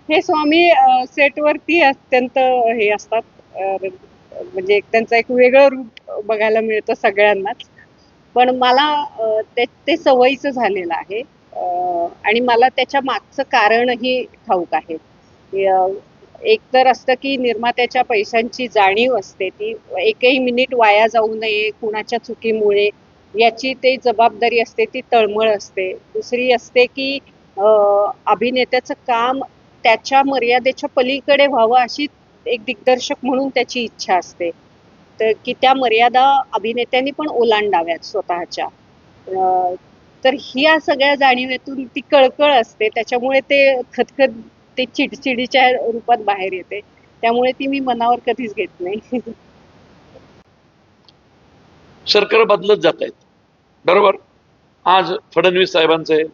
हे स्वामी सेटवरती अत्यंत हे असतात. म्हणजे त्यांचं एक वेगळं रूप बघायला मिळतं सगळ्यांनाच. पण मला ते ते सवयीचं झालेलं आहे. आणि मला त्याच्या मागचं कारणही ठाऊक आहे. की, एक तर असतं की निर्मात्याच्या पैशांची जाणीव असते, ती एकही मिनिट वाया जाऊ नये कुणाच्या चुकीमुळे याची ते जबाबदारी असते, ती तळमळ असते. दुसरी असते की अभिनेत्याचं काम त्याच्या मर्यादेच्या पलीकडे व्हावं अशी एक दिग्दर्शक म्हणून त्याची इच्छा असते. तर की त्या मर्यादा अभिनेत्यांनी पण ओलांडाव्यात स्वतःच्या. तर ह्या सगळ्या जाणीवेतून ती कळकळ असते, त्याच्यामुळे ते खदखद ते चिडचिडीच्या रूपात बाहेर येते. त्यामुळे ती मी मनावर कधीच घेत नाही. सरकार बदलत जात आहेत, बरोबर. आज फडणवीस साहेबांचं आहे,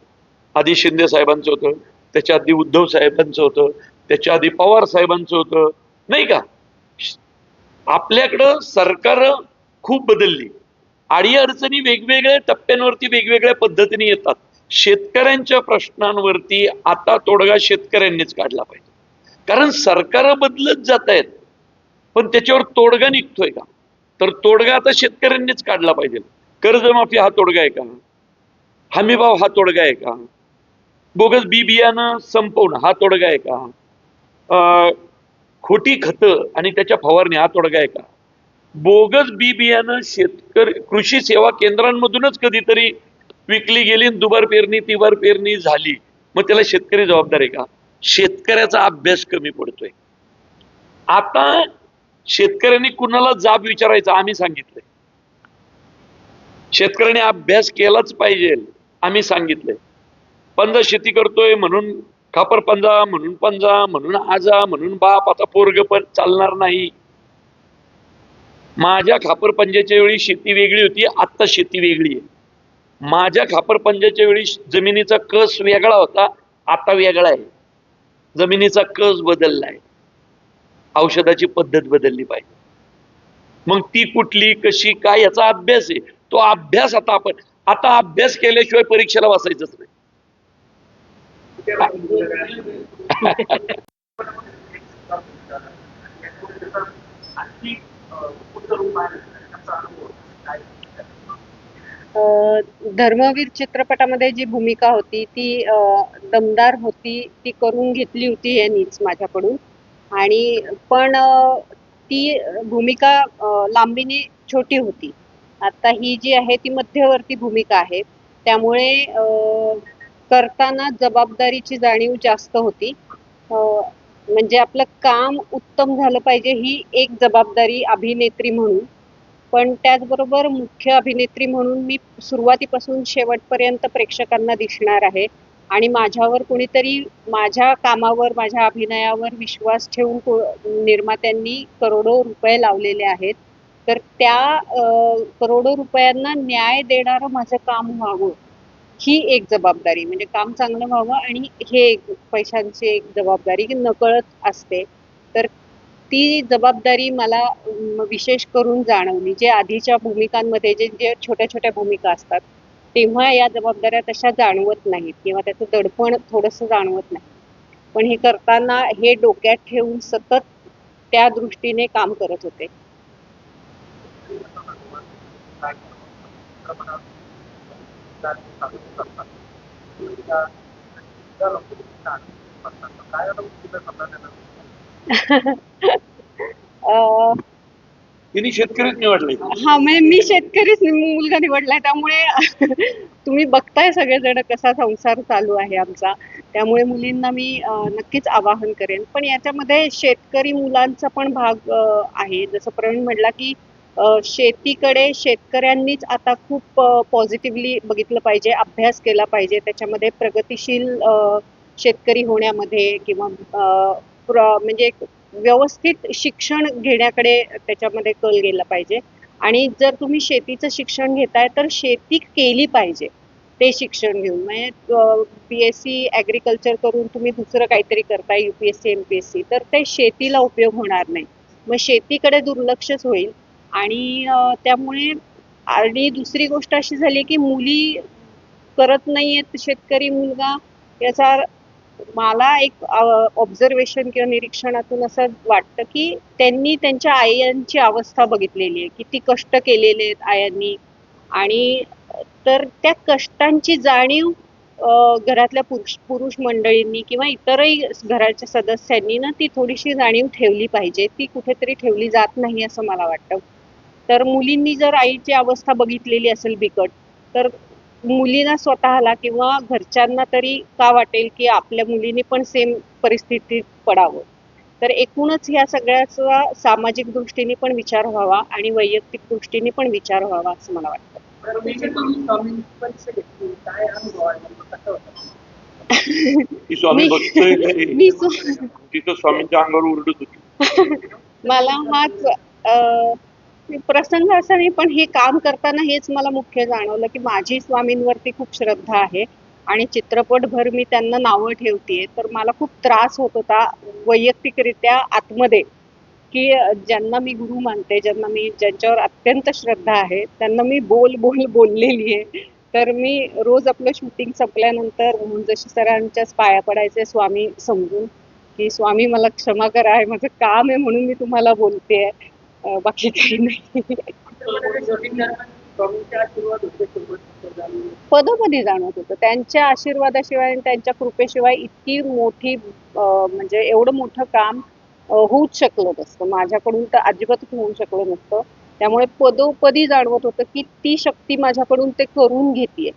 आधी शिंदे साहेबांचं होतं, त्याच्या आधी उद्धव साहेबांचं होतं, त्याच्या आधी पवार साहेबांचं होतं, नाही का. आपल्याकडं सरकार खूप बदलली, अडी अडचणी वेगवेगळ्या टप्प्यांवरती वेगवेगळ्या पद्धतीने येतात. शेतकऱ्यांच्या प्रश्नांवरती आता तोडगा शेतकऱ्यांनीच काढला पाहिजे, कारण सरकार बदलत जात आहेत, पण त्याच्यावर तोडगा निघतोय का? तर तोडगा आता शेतकऱ्यांनीच काढला पाहिजे. कर्जमाफी हा तोडगा आहे का? हमीभाव हा तोडगा आहे का? बोगस बी बियाणं संपवणं हा तोडगा आहे का? खोटी खतं आणि त्याच्या फवारणी हा तोडगा आहे का? बोगस बी बियाणं शेतकरी कृषी सेवा केंद्रांमधूनच कधीतरी विकली गेली, दुबार पेरणी तिबार पेरणी झाली, मग त्याला शेतकरी जबाबदार आहे का? शेतकऱ्याचा अभ्यास कमी पडतोय. आता शेतकऱ्यांनी कुणाला जाब विचारायचा आम्ही सांगितलंय. शेतकऱ्याने अभ्यास केलाच पाहिजे, आम्ही सांगितलंय. पंजा शेती करतोय म्हणून खापर पंजा, म्हणून पंजा, म्हणून आजा, म्हणून बाप, आता पोरग पण चालणार नाही. माझ्या खापर पंजाच्या वेळी शेती वेगळी होती, आता शेती वेगळी आहे. माझ्या खापर पंजाच्या वेळी जमिनीचा कस वेगळा होता, आता वेगळा आहे. जमिनीचा कस बदललाय, औषधाची पद्धत बदलली पाहिजे. मग ती कुठली, कशी, काय याचा अभ्यास आहे. तो अभ्यास आता अभ्यास केल्याशिवाय परीक्षेला बसायचंच नाही. धर्मवीर चित्रपटामध्ये जी भूमिका होती ती दमदार होती, ती करून घेतली होती यांनीच माझ्याकडून. आणि पण ती भूमिका लांबीने छोटी होती. आता ही जी आहे ती मध्यवर्ती भूमिका आहे, त्यामुळे करताना जबाबदारीची जाणीव जास्त होती. म्हणजे आपलं काम उत्तम झालं पाहिजे ही एक जबाबदारी अभिनेत्री म्हणून, पण त्याचबरोबर मुख्य अभिनेत्री म्हणून मी सुरुवातीपासून शेवटपर्यंत प्रेक्षकांना दिसणार आहे. आणि माझ्यावर कोणीतरी माझ्या कामावर, माझ्या अभिनयावर विश्वास ठेवून निर्मात्यांनी करोडो रुपये लावलेले आहेत. तर त्या करोडो रुपयांना न्याय देणारं माझं काम व्हावं, ही एक जबाबदारी. म्हणजे काम चांगलं व्हावं आणि हे एक पैशांची एक जबाबदारी नकळत असते. तर ती जबाबदारी मला विशेष करून जाणवली. जे आधीच्या भूमिकांमध्ये जे जे छोट्या छोट्या भूमिका असतात, तेव्हा या जबाबदाऱ्या तशा जाणवत नाहीत किंवा त्याचं दडपण थोडंसं जाणवत नाही. पण हे करताना हे डोक्यात ठेवून सतत त्या दृष्टीने काम करत होते. तिने शेतकरीच निवडले. हा, मी शेतकरीच मुलगा निवडलाय, त्यामुळे तुम्ही बघताय सगळेजण कसा संसार चालू आहे आमचा. त्यामुळे मुलींना मी नक्कीच आवाहन करेन. पण याच्यामध्ये शेतकरी मुलांचा पण भाग आहे. जसं प्रवीण म्हटला की शेतीकडे शेतकऱ्यांनीच आता खूप पॉझिटिव्हली बघितलं पाहिजे, अभ्यास केला पाहिजे. त्याच्यामध्ये प्रगतिशील शेतकरी होण्यामध्ये किंवा म्हणजे व्यवस्थित शिक्षण घेण्याकडे त्याच्यामध्ये कल गेला पाहिजे. आणि जर तुम्ही शेतीचं शिक्षण घेताय तर शेती केली पाहिजे ते शिक्षण घेऊन. म्हणजे BSc ॲग्रिकल्चर करून तुम्ही दुसरं काहीतरी करताय, UPSC MPSC, तर ते शेतीला उपयोग होणार नाही. मग शेतीकडे दुर्लक्षच होईल. आणि त्यामुळे आणि दुसरी गोष्ट अशी झाली की मुली करत नाहीयेत शेतकरी मुलगा, याचा मला एक ऑब्झर्वेशन किंवा निरीक्षणातून असं वाटतं की त्यांनी त्यांच्या आयांची अवस्था बघितलेली आहे, किती कष्ट केलेले आहेत आयांनी. आणि तर त्या कष्टांची जाणीव घरातल्या पुरुष पुरुष मंडळींनी किंवा इतरही घराच्या सदस्यांनी ना ती थोडीशी जाणीव ठेवली पाहिजे. ती कुठेतरी ठेवली जात नाही असं मला वाटतं. तर मुलींनी जर आईची अवस्था बघितलेली असेल बिकट, तर मुलींना स्वतःला किंवा घरच्यांना तरी का वाटेल की आपल्या मुलींनी पण सेम परिस्थितीत पडावं. तर एकूणच ह्या सगळ्याचा सामाजिक दृष्टीने पण विचार व्हावा आणि वैयक्तिक दृष्टीने पण विचार व्हावा असं मला वाटतं. ती स्वामी मी बघतोय काय? मी तिथं स्वामींच्या अंगावर ओरडत होती. मला हाच प्रसंग असा नाही, पण हे काम करताना हेच मला मुख्य जाणवलं की माझी स्वामींवरती खूप श्रद्धा आहे आणि चित्रपटभर मी त्यांना नावं ठेवतेय. तर मला खूप त्रास होत होता वैयक्तिकरित्या आतमध्ये की ज्यांना मी गुरु मानते, ज्यांच्यावर अत्यंत श्रद्धा आहे, त्यांना मी बोललेली आहे. तर मी रोज आपलं शूटिंग संपल्यानंतर जशी सरांच्याच पाया पडायचे स्वामी समजून, की स्वामी मला क्षमा करा, हे माझं काम आहे म्हणून मी तुम्हाला बोलतेय, बाकी काही नाही. पदोपदी जाणवत होतं त्यांच्या आशीर्वादाशिवाय आणि त्यांच्या कृपेशिवाय इतकी मोठी म्हणजे एवढं मोठं काम होऊच शकलं नसतं. माझ्याकडून तर अजिबातच होऊ शकलं नसतं. त्यामुळे पदोपदी जाणवत होतं की ती शक्ती माझ्याकडून ते करून घेतेय.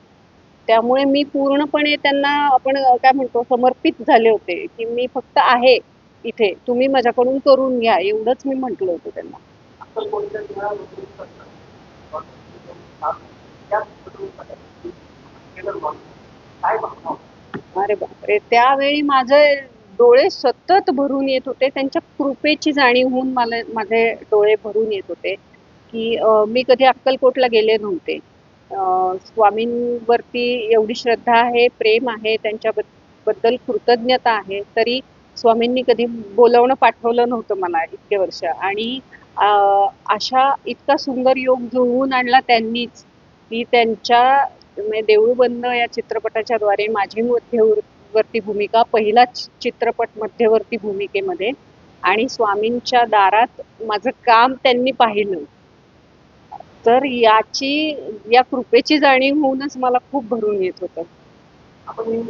त्यामुळे मी पूर्णपणे त्यांना आपण काय म्हणतो समर्पित झाले होते की मी फक्त आहे इथे, तुम्ही माझ्याकडून करून घ्या, एवढंच मी म्हटलं होतं त्यांना. अरे बापरे, त्यावेळी माझे डोळे सतत भरून येत होते. त्यांच्या कृपेची जाणीव होऊन मला माझे डोळे भरून येत होते की मी कधी अक्कलकोटला गेले नव्हते. स्वामींवरती एवढी श्रद्धा आहे, प्रेम आहे, त्यांच्या बद्दल कृतज्ञता आहे, तरी स्वामींनी कधी बोलवणं पाठवलं नव्हतं मला इतके वर्ष. आणि अशा इतका सुंदर योग जुळवून आणला त्यांनीच की त्यांच्या म्हणजे देऊळ बंद या चित्रपटाच्या द्वारे माझी मध्यवर्ती भूमिका, पहिलाच चित्रपट मध्यवर्ती भूमिकेमध्ये, आणि स्वामींच्या दारात माझं काम त्यांनी पाहिलं. तर या कृपेची जाणीव होऊनच मला खूप भरून येत होतं. आपण